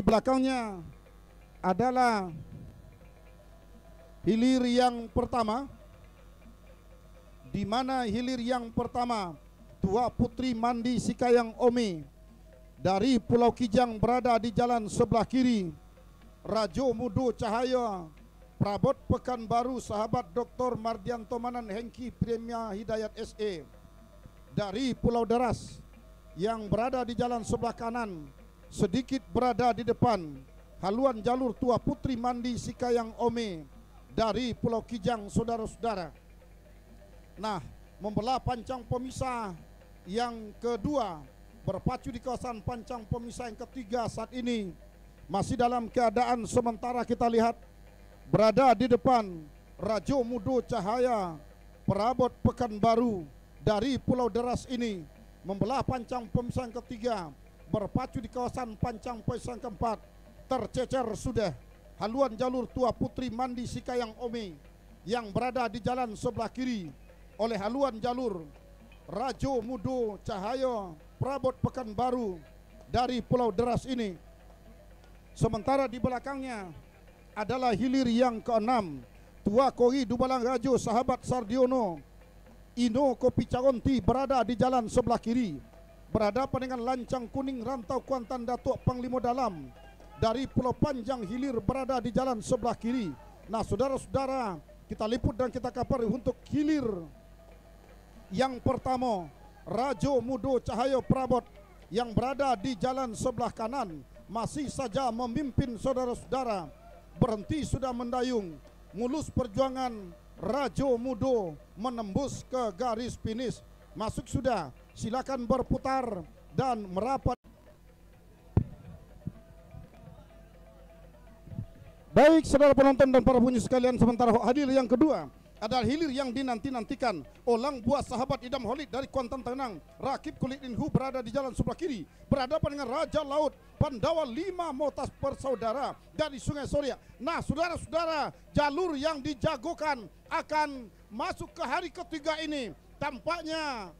belakangnya adalah hilir yang pertama, di mana hilir yang pertama Tua Putri Mandi Sikayang Ome dari Pulau Kijang berada di jalan sebelah kiri. Rajo Mudo Cahaya Prabot Pekanbaru sahabat Dr. Mardianto Manan Hengki Premier Hidayat SE dari Pulau Deras yang berada di jalan sebelah kanan, sedikit berada di depan haluan jalur Tua Putri Mandi Sikayang Ome dari Pulau Kijang, saudara-saudara. Nah, membelah pancang pemisah yang kedua, berpacu di kawasan pancang pemisah yang ketiga saat ini masih dalam keadaan sementara kita lihat berada di depan Rajo Mudo Cahaya Perabot Pekanbaru dari Pulau Deras ini membelah pancang pemisah yang ketiga, berpacu di kawasan pancang pemisah yang keempat. Tercecer sudah haluan jalur Tua Putri Mandi Sikayang Ome yang berada di jalan sebelah kiri oleh haluan jalur Rajo Mudo Cahaya Prabot Pekanbaru dari Pulau Deras ini. Sementara di belakangnya adalah hilir yang keenam, Tua Kori Dubalang Rajo sahabat Sardiono Ino Kopi Caronti berada di jalan sebelah kiri, berhadapan dengan lancang kuning Rantau Kuantan Datuk Panglima Dalam dari Pulau Panjang hilir berada di jalan sebelah kiri. Nah, saudara-saudara, kita liput dan kita kapar untuk hilir yang pertama, Rajo Mudo Cahaya Prabot yang berada di jalan sebelah kanan masih saja memimpin saudara-saudara. Berhenti sudah mendayung, mulus perjuangan Rajo Mudo menembus ke garis finish. Masuk sudah, silakan berputar dan merapat. Baik saudara penonton dan para pengunjung sekalian, sementara hadir yang kedua adalah hilir yang dinanti-nantikan. Olang buah sahabat Idam Holid dari Kuantan Tenang Rakib Kulit Inhu berada di jalan sebelah kiri, berhadapan dengan Raja Laut Pandawa 5 motas bersaudara dari Sungai Soria. Nah, saudara-saudara, jalur yang dijagokan akan masuk ke hari ketiga ini tampaknya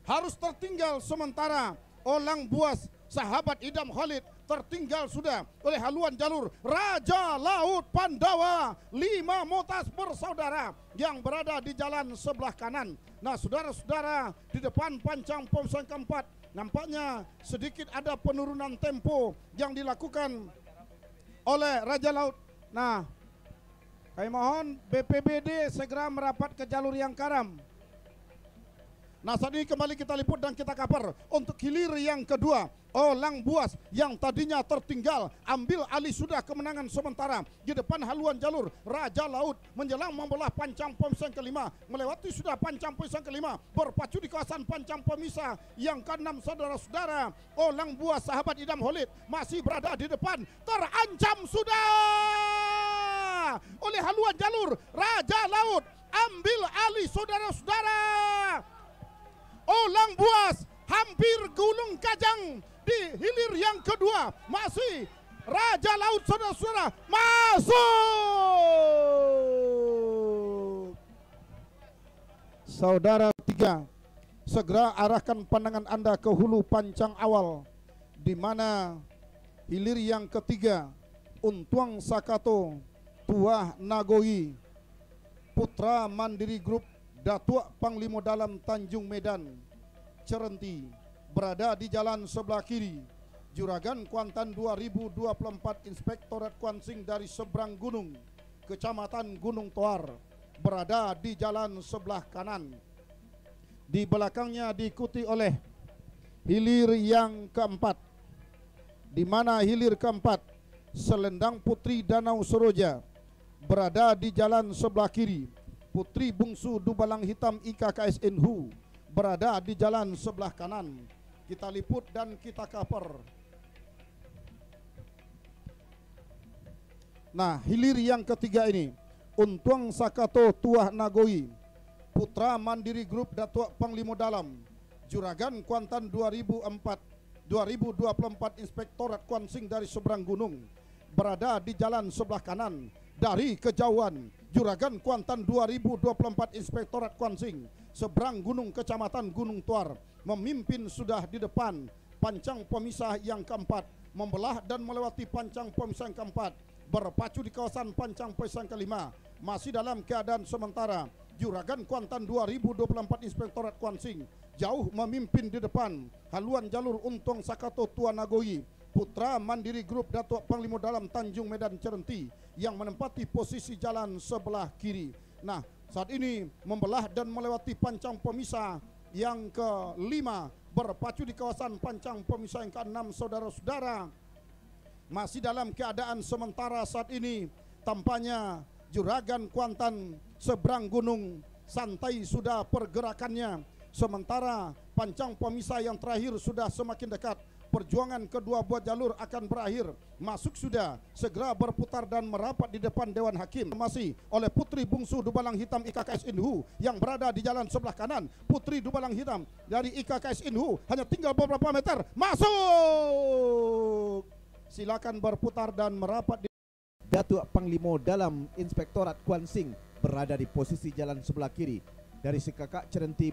harus tertinggal sementara. Olang buas sahabat Idam Holid tertinggal sudah oleh haluan jalur Raja Laut Pandawa 5 motas bersaudara yang berada di jalan sebelah kanan. Nah, saudara-saudara, di depan pancang pemisah keempat nampaknya sedikit ada penurunan tempo yang dilakukan oleh Raja Laut. Nah, kami mohon BPBD segera merapat ke jalur yang karam. Nah, saat ini kembali kita liput dan kita kapar untuk hilir yang kedua. Olang buas yang tadinya tertinggal ambil alih sudah kemenangan sementara di depan haluan jalur Raja Laut menjelang membelah pancang pemisah kelima, melewati sudah pancang pemisah kelima, berpacu di kawasan pancang pemisah yang keenam. Saudara-saudara, Olang buas sahabat Idam Holid masih berada di depan, terancam sudah oleh haluan jalur Raja Laut, ambil alih saudara-saudara. Olang buas hampir gulung kajang di hilir yang kedua. Masih Raja Laut saudara-saudara masuk. Saudara tiga, segera arahkan pandangan Anda ke hulu pancang awal, di mana hilir yang ketiga Untuang Sakato Tuah Nagoi Putra Mandiri Group Datuk Panglima Dalam Tanjung Medan Cerenti berada di jalan sebelah kiri. Juragan Kuantan 2024 Inspektorat Kuansing dari seberang gunung Kecamatan Gunung Toar berada di jalan sebelah kanan. Di belakangnya diikuti oleh hilir yang keempat, di mana hilir keempat Selendang Putri Danau Soroja berada di jalan sebelah kiri. Putri Bungsu Dubalang Hitam IKKSNHU berada di jalan sebelah kanan. Kita liput dan kita cover. Nah, hilir yang ketiga ini Untuang Sakato Tuah Nagoi Putra Mandiri Group Datuk Panglima Dalam Juragan Kuantan 2024 Inspektorat Kuansing dari seberang gunung berada di jalan sebelah kanan. Dari kejauhan Juragan Kuantan 2024 Inspektorat Kuansing seberang gunung Kecamatan Gunung Tuar memimpin sudah di depan pancang pemisah yang keempat. membelah dan melewati pancang pemisah yang keempat, berpacu di kawasan pancang pemisah yang kelima. Masih dalam keadaan sementara, Juragan Kuantan 2024 Inspektorat Kuansing jauh memimpin di depan. Haluan jalur Untung Sakato Tuan Nagoi Putra Mandiri Group Datuk Panglima Dalam Tanjung Medan Cerenti yang menempati posisi jalan sebelah kiri. Nah, saat ini membelah dan melewati pancang pemisah yang kelima, berpacu di kawasan pancang pemisah yang keenam. Saudara-saudara, masih dalam keadaan sementara saat ini, tampaknya Juragan Kuantan seberang gunung santai sudah pergerakannya, sementara pancang pemisah yang terakhir sudah semakin dekat. Perjuangan kedua buah jalur akan berakhir. Masuk sudah, segera berputar dan merapat di depan Dewan Hakim. Masih oleh Putri Bungsu Dubalang Hitam IKKS Inhu yang berada di jalan sebelah kanan. Putri Dubalang Hitam dari IKKS Inhu hanya tinggal beberapa meter. Masuk! Silakan berputar dan merapat di Datuk Panglima Dalam Inspektorat Kuansing berada di posisi jalan sebelah kiri. Dari Sekakak Cerenti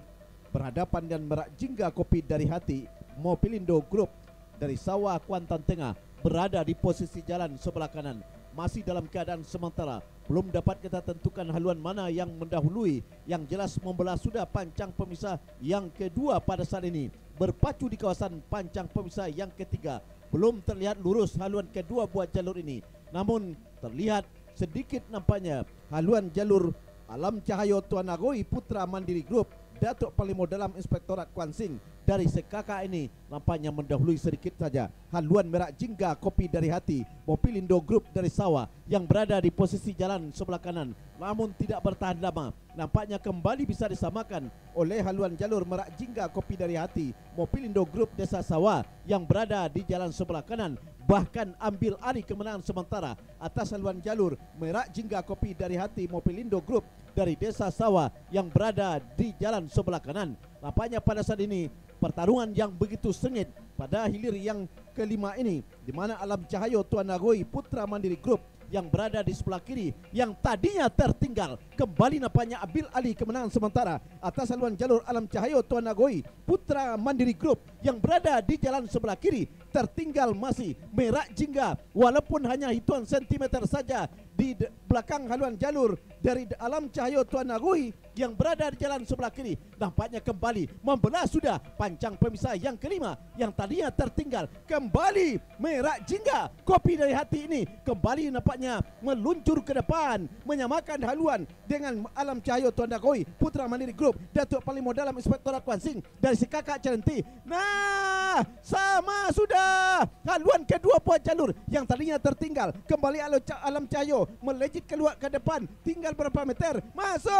berhadapan dan merak jingga kopi dari hati. Mopelindo Group dari Sawah Kuantan Tengah berada di posisi jalan sebelah kanan. Masih dalam keadaan sementara, belum dapat kita tentukan haluan mana yang mendahului. Yang jelas membelah sudah pancang pemisah yang kedua pada saat ini, berpacu di kawasan pancang pemisah yang ketiga. Belum terlihat lurus haluan kedua buat jalur ini, namun terlihat sedikit nampaknya haluan jalur Alam Cahayo Tuan Nagoi Putra Mandiri Group Datuk Panglima Dalam Inspektorat Kuansing dari Sekaka ini nampaknya mendahului sedikit saja haluan merak jingga kopi dari hati Mopelindo Group dari Sawah yang berada di posisi jalan sebelah kanan, namun tidak bertahan lama. Nampaknya kembali bisa disamakan oleh haluan jalur merak jingga kopi dari hati Mopelindo Group Desa Sawah yang berada di jalan sebelah kanan, bahkan ambil alih kemenangan sementara atas haluan jalur merak jingga kopi dari hati Mopelindo Group dari Desa Sawah yang berada di jalan sebelah kanan. Nampaknya pada saat ini pertarungan yang begitu sengit pada hilir yang kelima ini, di mana Alam Cahayo Tuan Nagoi Putra Mandiri Group yang berada di sebelah kiri yang tadinya tertinggal kembali nampaknya ambil alih kemenangan sementara atas haluan jalur Alam Cahayo Tuan Nagoi Putra Mandiri Group yang berada di jalan sebelah kiri. Tertinggal masih merak jingga walaupun hanya hitungan sentimeter saja di belakang haluan jalur dari Alam Cahayo Tuan Nagoi yang berada di jalan sebelah kiri. Nampaknya kembali membelah sudah pancang pemisah yang kelima yang tadinya tertinggal. Kembali merak jingga kopi dari hati ini kembali nampaknya meluncur ke depan, menyamakan haluan dengan Alam Cahayo Tuan Nagoi Putra Mandiri Group Datuk Panglima Dalam Inspektorat Kuansing dari Sekakak Cerenti. Nah, sama sudah haluan kedua buat jalur yang tadinya tertinggal. Kembali Alam Cahayo melejit keluar ke depan, tinggal berapa meter, masuk,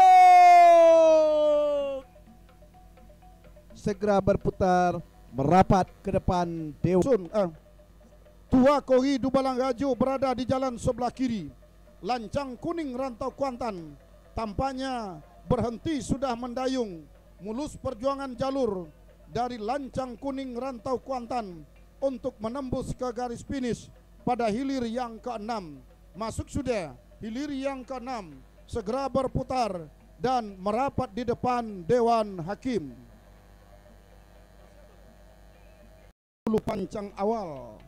segera berputar merapat ke depan Dewan. Tua Kori Dubalang Rajo berada di jalan sebelah kiri. Lancang kuning Rantau Kuantan tampaknya berhenti sudah mendayung. Mulus perjuangan jalur dari Lancang kuning Rantau Kuantan untuk menembus ke garis finish pada hilir yang keenam. Masuk sudah hilir yang keenam, segera berputar dan merapat di depan Dewan Hakim. Dulu pancang awal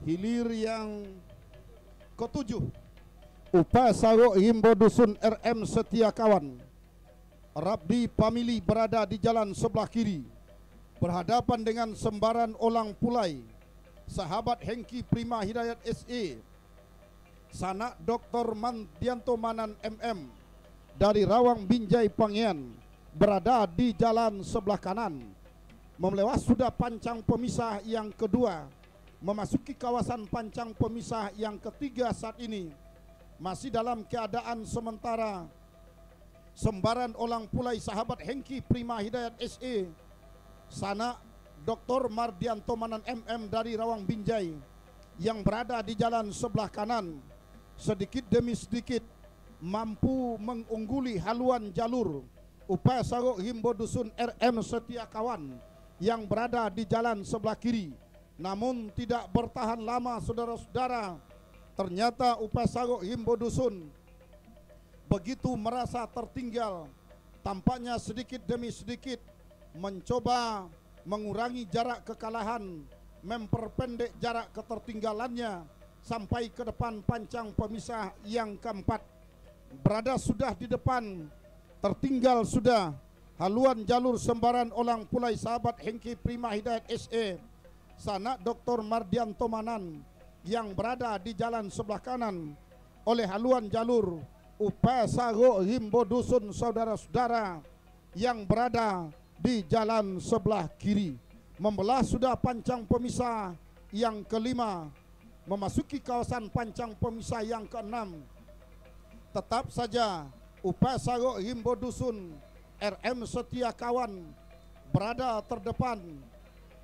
hilir yang ketujuh, Upaya Sarok Himbo Dusun RM Setia Kawan Rabdi Pamili berada di jalan sebelah kiri berhadapan dengan Sembaran Olang Pulai Sahabat Hengki Prima Hidayat SE Sanak Dr. Mandianto Manan MM dari Rawang Binjai Pangian berada di jalan sebelah kanan. Melewati sudah pancang pemisah yang kedua, memasuki kawasan pancang pemisah yang ketiga saat ini. Masih dalam keadaan sementara, Sembaran Olang Pulai Sahabat Hengki Prima Hidayat SE Sanak Dr. Mardianto Manan MM dari Rawang Binjai yang berada di jalan sebelah kanan sedikit demi sedikit mampu mengungguli haluan jalur Upaya Sarok Himbo Dusun RM Setia Kawan yang berada di jalan sebelah kiri. Namun tidak bertahan lama saudara-saudara, ternyata Upaya Sarok Himbo Dusun begitu merasa tertinggal, tampaknya sedikit demi sedikit mencoba mengurangi jarak kekalahan memperpendek jarak ketertinggalannya sampai ke depan pancang pemisah yang keempat. Berada sudah di depan, tertinggal sudah haluan jalur sembaran Olang Pulai sahabat Hengki Prima Hidayat SE, sanak Dr. Mardianto Manan yang berada di jalan sebelah kanan oleh haluan jalur Upasago Himbo Dusun saudara-saudara yang berada di jalan sebelah kiri. Membelah sudah pancang pemisah yang kelima, memasuki kawasan pancang pemisah yang keenam. Tetap saja Upasago Himbo Dusun RM Setia Kawan berada terdepan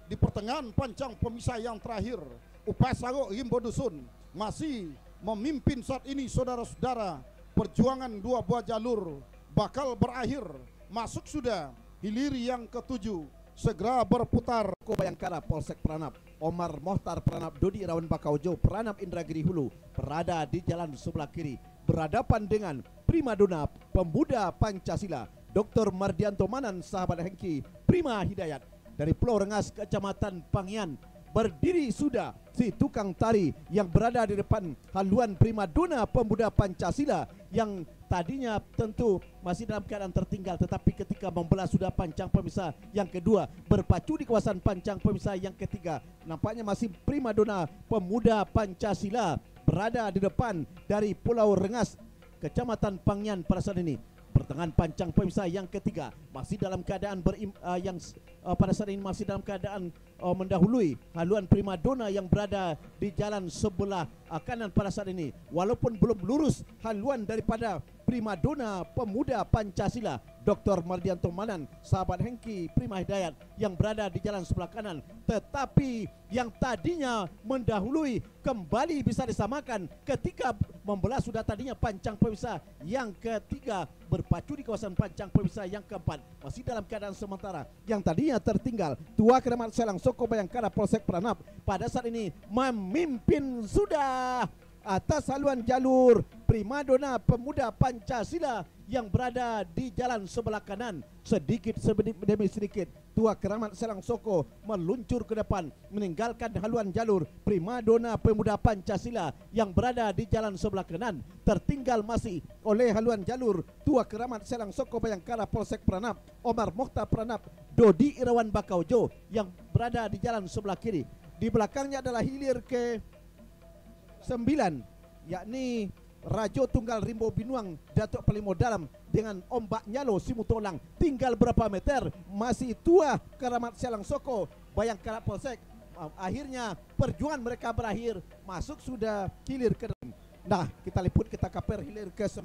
di pertengahan pancang pemisah yang terakhir. Upasago Himbo Dusun masih memimpin saat ini saudara-saudara. Perjuangan dua buah jalur bakal berakhir. Masuk sudah hilir yang ketujuh, segera berputar. Bayangkara Polsek Pranap, Omar Mohtar Pranap, Dodi Irawan Bakaujo, Pranap Indragiri Hulu berada di jalan sebelah kiri, berhadapan dengan primadona pemuda Pancasila Dr. Mardianto Manan sahabat Hengki Prima Hidayat dari Pulau Rengas, Kecamatan Pangian. Berdiri sudah si tukang tari yang berada di depan haluan primadona pemuda Pancasila yang tadinya tentu masih dalam keadaan tertinggal, tetapi ketika membelah sudah pancang pemisah yang kedua, berpacu di kawasan pancang pemisah yang ketiga, nampaknya masih primadona pemuda Pancasila berada di depan dari Pulau Rengas, Kecamatan Pangian pada saat ini. Pertengahan pancang pemisah yang ketiga masih dalam keadaan pada saat ini masih dalam keadaan mendahului haluan primadona yang berada di jalan sebelah kanan pada saat ini. Walaupun belum lurus haluan daripada primadona pemuda Pancasila Dr. Mardianto Manan sahabat Hengki Prima Hidayat yang berada di jalan sebelah kanan, tetapi yang tadinya mendahului kembali bisa disamakan ketika membelah sudah tadinya pancang pemisah yang ketiga, berpacu di kawasan pancang pemisah yang keempat masih dalam keadaan sementara. Yang tadinya tertinggal Tua Keramat Selang Soko Bayangkara Polsek Pranap pada saat ini memimpin sudah atas haluan jalur primadona pemuda Pancasila yang berada di jalan sebelah kanan. Sedikit demi sedikit Tua Keramat Selang Soko meluncur ke depan, meninggalkan haluan jalur primadona pemuda Pancasila yang berada di jalan sebelah kanan. Tertinggal masih oleh haluan jalur Tua Keramat Selang Soko Bayangkara Polsek Pranap, Omar Mohtar Pranap, Dodi Irawan Bakaujo yang berada di jalan sebelah kiri. Di belakangnya adalah hilir ke 9, yakni Rajo Tunggal Rimbo Binuang Datuk Pelimo Dalam dengan Ombak Nyalo Simutolang. Tinggal berapa meter masih Tua Keramat Selang Soko Bayangkara Polsek. Akhirnya perjuangan mereka berakhir, masuk sudah hilir ke 6. Nah, kita liput, kita kaper hilir ke 9.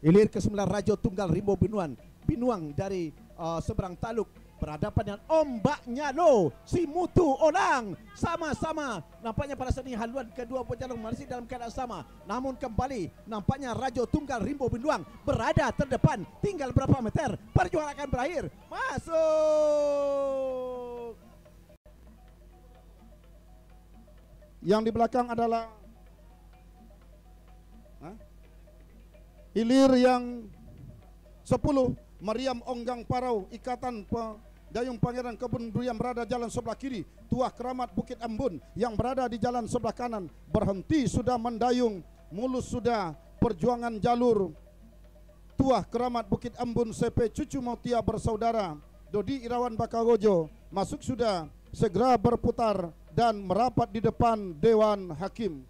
Hilir ke 9 Rajo Tunggal Rimbo Binuang dari seberang taluk berhadapan dengan Ombak Nyalo Simutu Olang. Sama-sama nampaknya pada saat ini haluan kedua pejalung masih dalam keadaan sama, namun kembali nampaknya Rajo Tunggal Rimbo Binuang berada terdepan. Tinggal berapa meter perjuangan akan berakhir. Masuk. Yang di belakang adalah hilir yang 10 Mariam Onggang Parau Ikatan Dayung Pangeran Kebun Durian berada jalan sebelah kiri. Tuah Keramat Bukit Embun yang berada di jalan sebelah kanan berhenti sudah mendayung. Mulus sudah perjuangan jalur Tuah Keramat Bukit Embun CP Cucu Mautia Bersaudara Dodi Irawan Bakaujo masuk sudah, segera berputar dan merapat di depan Dewan Hakim.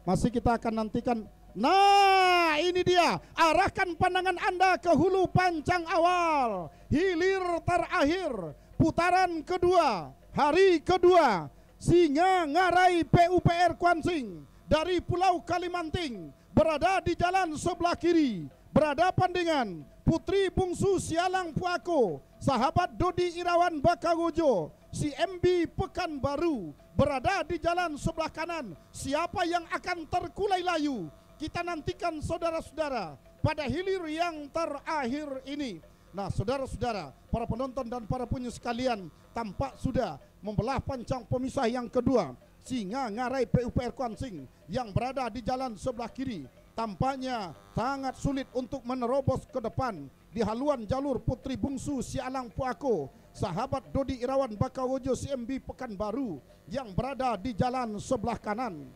Masih kita akan nantikan. Nah, ini dia, arahkan pandangan Anda ke hulu pancang awal, hilir terakhir, putaran kedua, hari kedua. Singa Ngarai PUPR Kuansing dari Pulau Kalimanting berada di jalan sebelah kiri, berhadapan dengan Putri Bungsu Sialang Puako, sahabat Dodi Irawan Bakaujo, CMB Pekanbaru berada di jalan sebelah kanan. Siapa yang akan terkulai layu? Kita nantikan saudara-saudara pada hilir yang terakhir ini. Nah, saudara-saudara, para penonton dan para penyu sekalian, tampak sudah membelah pancang pemisah yang kedua. Singa Ngarai PUPR Kuansing yang berada di jalan sebelah kiri tampaknya sangat sulit untuk menerobos ke depan di haluan jalur Putri Bungsu Sialang Puako. sahabat Dodi Irawan Bakawojo CMB Pekanbaru yang berada di jalan sebelah kanan.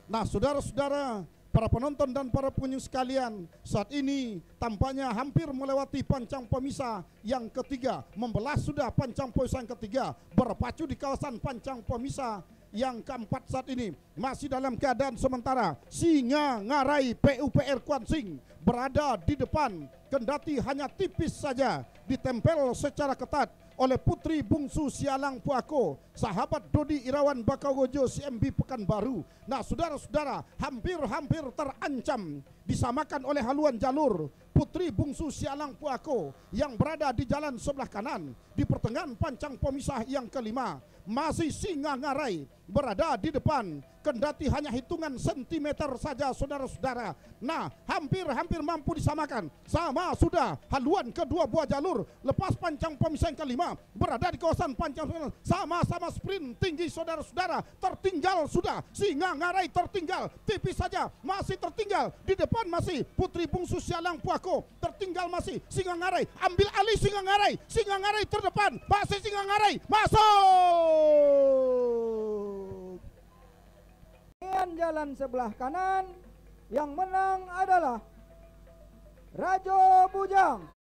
Nah, saudara-saudara, para penonton dan para pengunjung sekalian, saat ini tampaknya hampir melewati pancang pemisah yang ketiga, membelah sudah pancang pemisah yang ketiga, berpacu di kawasan pancang pemisah yang keempat. Saat ini masih dalam keadaan sementara Singa Ngarai PUPR Kuansing berada di depan, kendati hanya tipis saja ditempel secara ketat oleh putri bungsu Sialang Puako, sahabat Dodi Irawan Bakawojo CMB Pekanbaru. Nah, saudara-saudara, hampir-hampir terancam disamakan oleh haluan jalur putri bungsu Sialang Puako yang berada di jalan sebelah kanan di pertengahan pancang pemisah yang kelima. Masih Singa Ngarai berada di depan, kendati hanya hitungan sentimeter saja, saudara-saudara. Nah, hampir-hampir mampu disamakan. Sama sudah haluan kedua buah jalur lepas pancang pemisah yang kelima berada di kawasan pancang pemisah, sama-sama sprint tinggi, saudara-saudara. Tertinggal sudah Singa Ngarai, tertinggal tipis saja, masih tertinggal di depan. Masih putri bungsu Sialang Puako, tertinggal masih Singa Ngarai. Ambil alih Singa Ngarai, Singa Ngarai terdepan, masih Singa Ngarai masuk. Jalan sebelah kanan, yang menang adalah Rajo Bujang.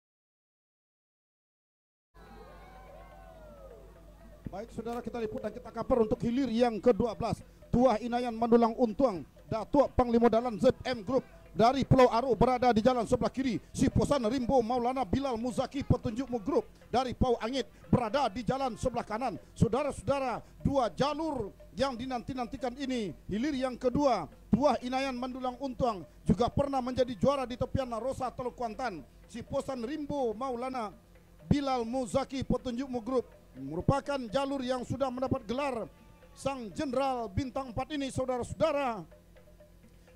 Baik, saudara, kita liput dan kita kabar untuk hilir yang ke-12. Tuah Inayan Mandulang Untuang, Datuk Panglima Dalan ZM Group dari Pulau Aro berada di jalan sebelah kiri. Siposan Rimbo Maulana Bilal Muzaki Petunjukmu Group dari Pau Angit berada di jalan sebelah kanan. Saudara-saudara, dua jalur yang dinanti-nantikan ini, hilir yang kedua. Tuah Inayan Mandulang Untuang juga pernah menjadi juara di tepian Rosa Teluk Kuantan. Siposan Rimbo Maulana Bilal Muzaki Petunjukmu Group merupakan jalur yang sudah mendapat gelar Sang Jenderal Bintang 4 ini, saudara-saudara.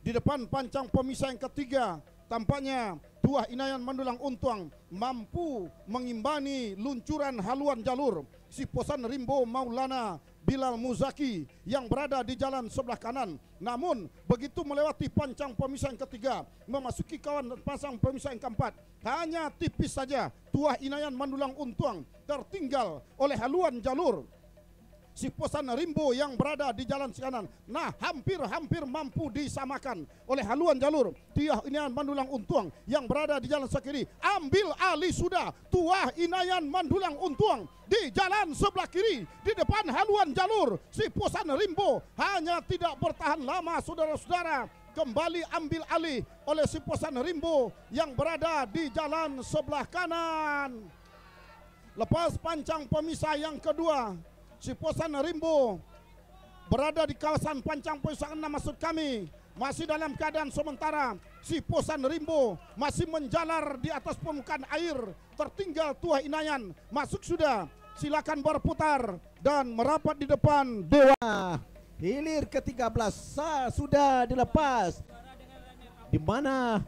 Di depan pancang pemisah yang ketiga, tampaknya Tuah Inayan Mandulang Untuang mampu mengimbani luncuran haluan jalur Siposan Rimbo Maulana Bilal Muzaki yang berada di jalan sebelah kanan. Namun begitu melewati pancang pemisah yang ketiga, memasuki kawan pasang pemisah yang keempat, hanya tipis saja Tuah Inayan Mandulang Untuang tertinggal oleh haluan jalur Siposan Rimbo yang berada di jalan kanan. Nah, hampir-hampir mampu disamakan oleh haluan jalur Tuah Inayan Mandulang Untuang yang berada di jalan sebelah kiri. Ambil alih sudah Tuah Inayan Mandulang Untuang di jalan sebelah kiri di depan haluan jalur Siposan Rimbo. Hanya tidak bertahan lama, saudara-saudara, kembali ambil alih oleh Siposan Rimbo yang berada di jalan sebelah kanan. Lepas pancang pemisah yang kedua, Siposan Rimbo berada di kawasan pancang pemisah 6, maksud kami masih dalam keadaan sementara. Siposan Rimbo masih menjalar di atas permukaan air, tertinggal Tuah Inayan. Masuk sudah, silakan berputar dan merapat di depan Dewa. Hilir ke-13 sudah dilepas, di mana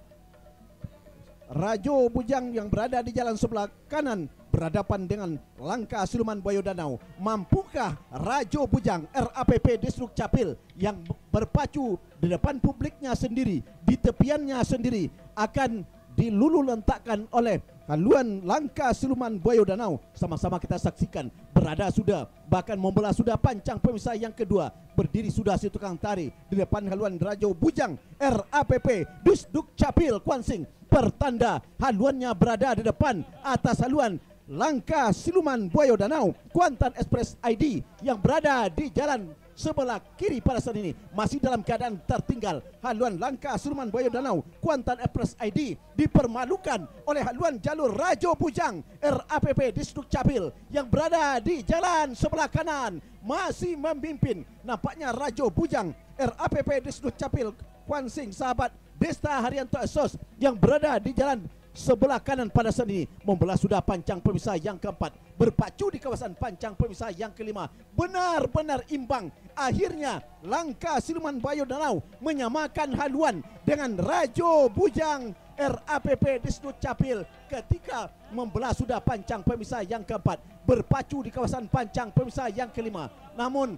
Rajo Bujang yang berada di jalan sebelah kanan berhadapan dengan Langka Siluman Buaya Danau. Mampukah Rajo Bujang RAPP Distrik Capil yang berpacu di depan publiknya sendiri, di tepiannya sendiri, akan dilulu lentakkan oleh haluan Langka Siluman Buaya Danau? Sama-sama kita saksikan. Berada sudah, bahkan membelah sudah pancang pemisah yang kedua. Berdiri sudah si tukang tari di depan haluan Rajo Bujang RAPP Distrik Capil Kuansing. Pertanda haluannya berada di depan atas haluan Langka Siluman Buaya Danau Kuantan Express ID yang berada di jalan sebelah kiri pada saat ini. Masih dalam keadaan tertinggal haluan Langka Siluman Buaya Danau Kuantan Express ID dipermalukan oleh haluan jalur Rajo Bujang RAPP Distrik Capil yang berada di jalan sebelah kanan. Masih memimpin nampaknya Rajo Bujang RAPP Distrik Capil Kuansing, sahabat Desta Haryanto Esos yang berada di jalan sebelah kanan pada saat ini. Membelah sudah pancang pemisah yang keempat, berpacu di kawasan pancang pemisah yang kelima. Benar-benar imbang. Akhirnya Langka Siluman Buaya Danau menyamakan haluan dengan Rajo Bujang RAPP Distrik Capil ketika membelah sudah pancang pemisah yang keempat, berpacu di kawasan pancang pemisah yang kelima. Namun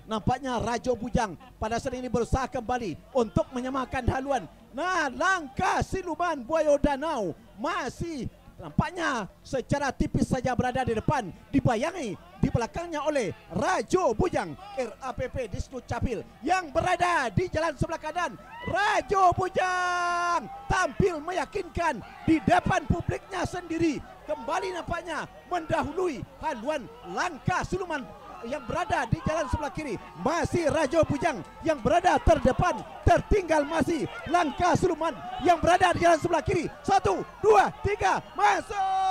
nampaknya Rajo Bujang pada saat ini berusaha kembali untuk menyamakan haluan. Nah, Langka Siluman Buaya Danau masih Nampaknya secara tipis saja berada di depan, dibayangi di belakangnya oleh Rajo Bujang RAPP Disnu Capil yang berada di jalan sebelah kanan. Rajo Bujang tampil meyakinkan di depan publiknya sendiri, kembali nampaknya mendahului haluan Langkah Suluman yang berada di jalan sebelah kiri. Masih Rajo Bujang yang berada terdepan, tertinggal masih Langkah Suluman yang berada di jalan sebelah kiri. 1, 2, 3, masuk!